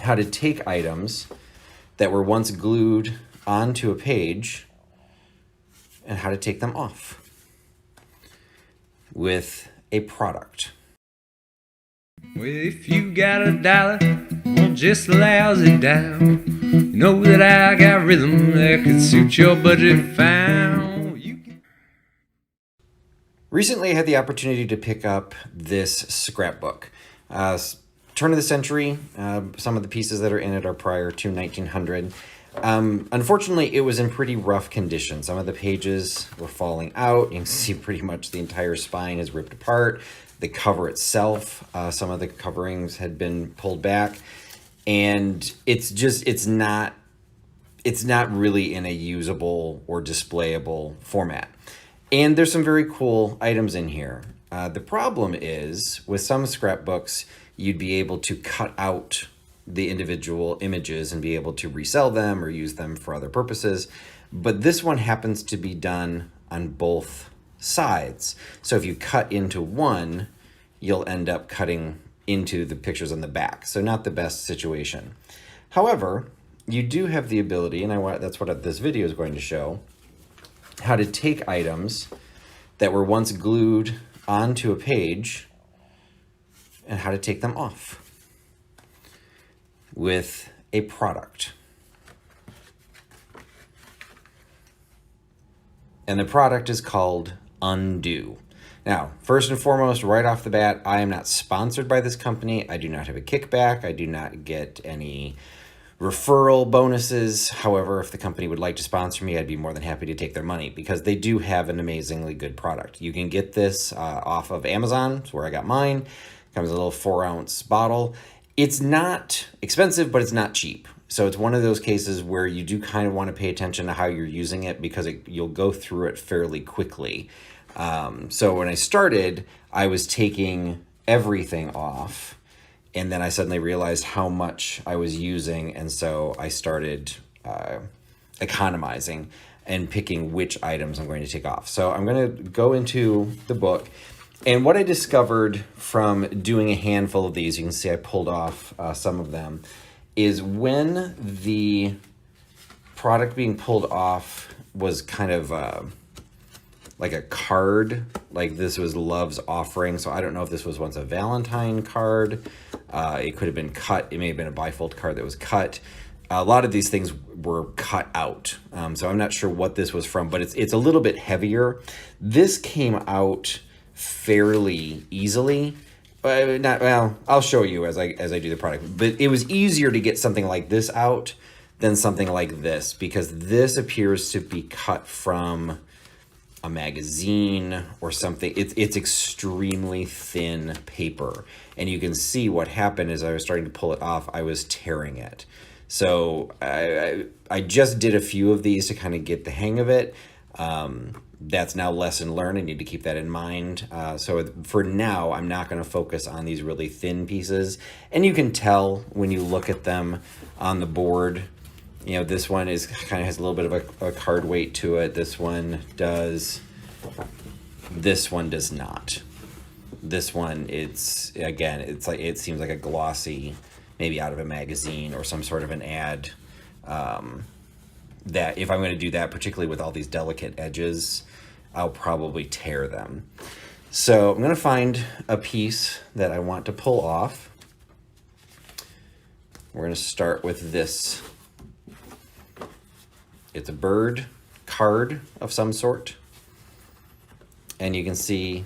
how to take items that were once glued onto a page and how to take them off with a product. Well, if you got a dollar, well, just lousy down. You know that I got rhythm that could suit your budget fine. Recently, I had the opportunity to pick up this scrapbook. Turn of the century, some of the pieces that are in it are prior to 1900. Unfortunately, it was in pretty rough condition. Some of the pages were falling out. You can see pretty much the entire spine is ripped apart. The cover itself, some of the coverings had been pulled back. And it's not really in a usable or displayable format. And there's some very cool items in here. The problem is, with some scrapbooks, you'd be able to cut out the individual images and be able to resell them or use them for other purposes. But this one happens to be done on both sides. So if you cut into one, you'll end up cutting into the pictures on the back. So not the best situation. However, you do have the ability, and that's what this video is going to show, how to take items that were once glued onto a page and how to take them off with a product. And the product is called Undo. Now, first and foremost, right off the bat, I am not sponsored by this company. I do not have a kickback. I do not get any referral bonuses. However, if the company would like to sponsor me, I'd be more than happy to take their money because they do have an amazingly good product. You can get this off of Amazon. It's where I got mine. It comes in a little 4-ounce bottle. It's not expensive, but it's not cheap. So it's one of those cases where you do kind of want to pay attention to how you're using it because you'll go through it fairly quickly. So when I started, I was taking everything off. And then I suddenly realized how much I was using, and so I started economizing and picking which items I'm going to take off. So I'm going to go into the book, and what I discovered from doing a handful of these, you can see I pulled off some of them, is when the product being pulled off was kind of like a card, like this was Love's Offering. So I don't know if this was once a Valentine card. It could have been cut. It may have been a bifold card that was cut. A lot of these things were cut out. So I'm not sure what this was from, but it's a little bit heavier. This came out fairly easily. I'll show you as I do the product. But it was easier to get something like this out than something like this because this appears to be cut from a magazine or something. It's extremely thin paper, and you can see what happened as I was starting to pull it off. I was tearing it. So I just did a few of these to kind of get the hang of it. That's now lesson learned. I need to keep that in mind. So for now, I'm not going to focus on these really thin pieces, and you can tell when you look at them on the board. You know, this one kind of has a little bit of a card weight to it. This one does. This one does not. This one, it seems like a glossy, maybe out of a magazine or some sort of an ad. That if I'm going to do that, particularly with all these delicate edges, I'll probably tear them. So I'm going to find a piece that I want to pull off. We're going to start with this. It's a bird card of some sort. And you can see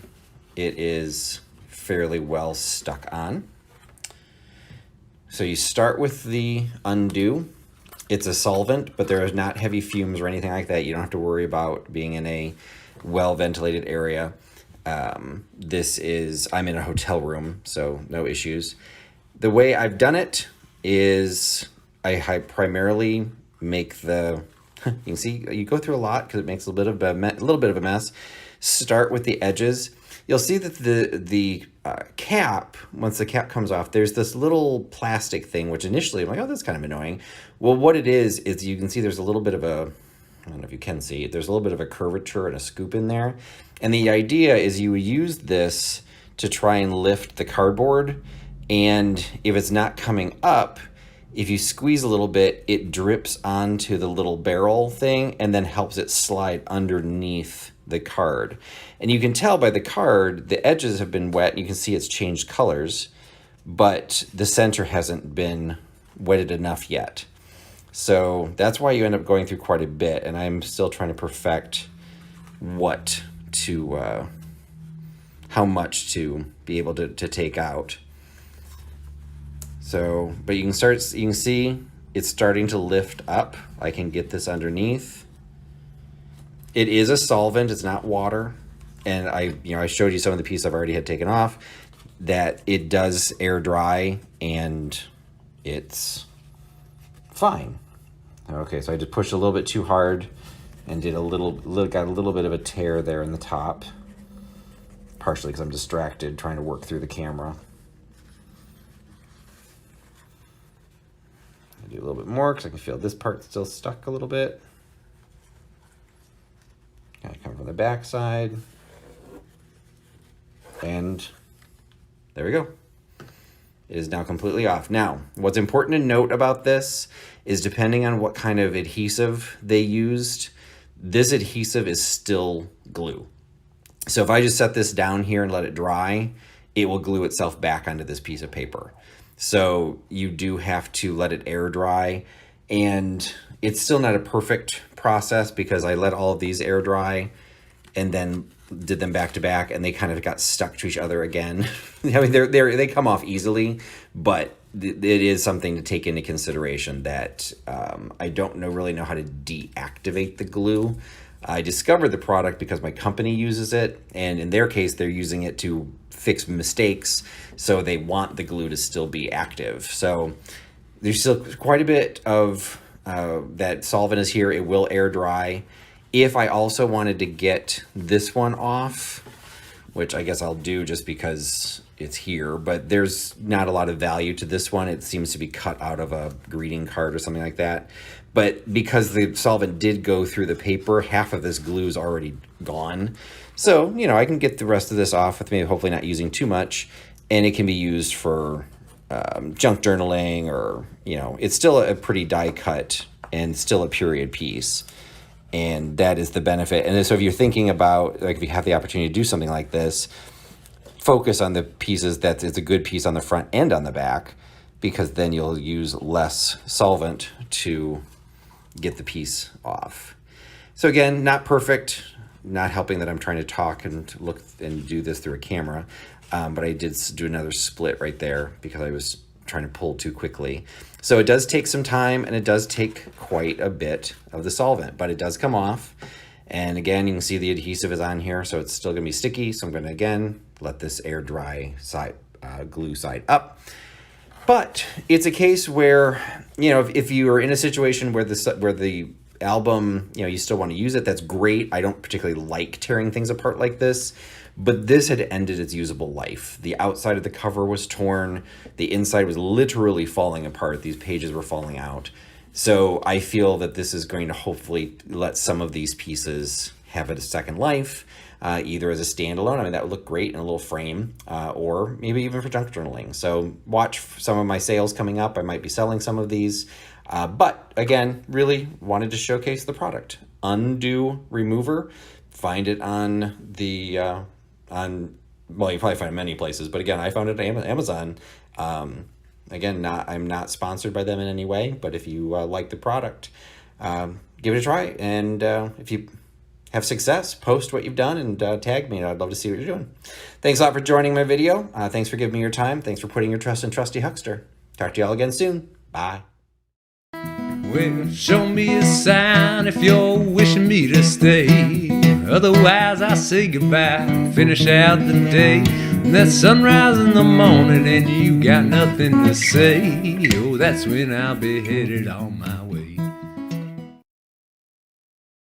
it is fairly well stuck on. So you start with the Undo. It's a solvent, but there is not heavy fumes or anything like that. You don't have to worry about being in a well-ventilated area. I'm in a hotel room, so no issues. The way I've done it is I primarily make the... You can see you go through a lot because it makes a little bit of a mess. Start with the edges. You'll see that the cap, once the cap comes off, there's this little plastic thing, which initially I'm like, oh, that's kind of annoying. Well, what it is you can see there's a little bit of a, I don't know if you can see, there's a little bit of a curvature and a scoop in there. And the idea is you use this to try and lift the cardboard. And if it's not coming up, if you squeeze a little bit, it drips onto the little barrel thing and then helps it slide underneath the card. And you can tell by the card, the edges have been wet. You can see it's changed colors, but the center hasn't been wetted enough yet. So that's why you end up going through quite a bit. And I'm still trying to perfect how much to be able to take out. So, but you can see it's starting to lift up. I can get this underneath. It is a solvent, it's not water. And I showed you some of the pieces I've already had taken off, that it does air dry and it's fine. Okay, so I just pushed a little bit too hard and got a little bit of a tear there in the top, partially because I'm distracted trying to work through the camera. Do a little bit more because I can feel this part still stuck a little bit. Kind of come from the back side. And there we go. It is now completely off. Now, what's important to note about this is depending on what kind of adhesive they used, this adhesive is still glue. So if I just set this down here and let it dry, it will glue itself back onto this piece of paper. So you do have to let it air dry, and it's still not a perfect process because I let all of these air dry and then did them back to back, and they kind of got stuck to each other again. I mean, they come off easily, but it is something to take into consideration that I don't really know how to deactivate the glue. I discovered the product because my company uses it, and in their case, they're using it to fix mistakes, so they want the glue to still be active. So there's still quite a bit of that solvent is here. It will air dry. If I also wanted to get this one off, which I guess I'll do just because it's here, but there's not a lot of value to this one. It seems to be cut out of a greeting card or something like that. But because the solvent did go through the paper, half of this glue is already gone. So, I can get the rest of this off with me, hopefully not using too much, and it can be used for junk journaling, or, it's still a pretty die cut and still a period piece. And that is the benefit. And so if you're thinking about, like, if you have the opportunity to do something like this, focus on the pieces that it's a good piece on the front and on the back, because then you'll use less solvent to get the piece off. So again, not perfect, not helping that I'm trying to talk and look and do this through a camera, but I did do another split right there because I was trying to pull too quickly. So it does take some time, and it does take quite a bit of the solvent, but it does come off. And again, you can see the adhesive is on here, so it's still gonna be sticky. So I'm gonna, again, let this air dry side, glue side up. But it's a case where, if you are in a situation where the album, you still want to use it, that's great. I don't particularly like tearing things apart like this, but this had ended its usable life. The outside of the cover was torn. The inside was literally falling apart. These pages were falling out. So I feel that this is going to hopefully let some of these pieces have a second life, either as a standalone. I mean, that would look great in a little frame, or maybe even for junk journaling. So watch some of my sales coming up. I might be selling some of these. But again, really wanted to showcase the product. Undo remover. Find it on the, well, you probably find it many places, but again, I found it on Amazon. Again, I'm not sponsored by them in any way, but if you like the product, give it a try. And if you have success, post what you've done and tag me, and I'd love to see what you're doing. Thanks a lot for joining my video. Thanks for giving me your time. Thanks for putting your trust in Trusty Huckster. Talk to y'all again soon. Bye. Well, show me a sign if you're wishing me to stay. Otherwise, I say goodbye, finish out the day. And that sunrise in the morning and you got nothing to say. Oh, that's when I'll be headed on my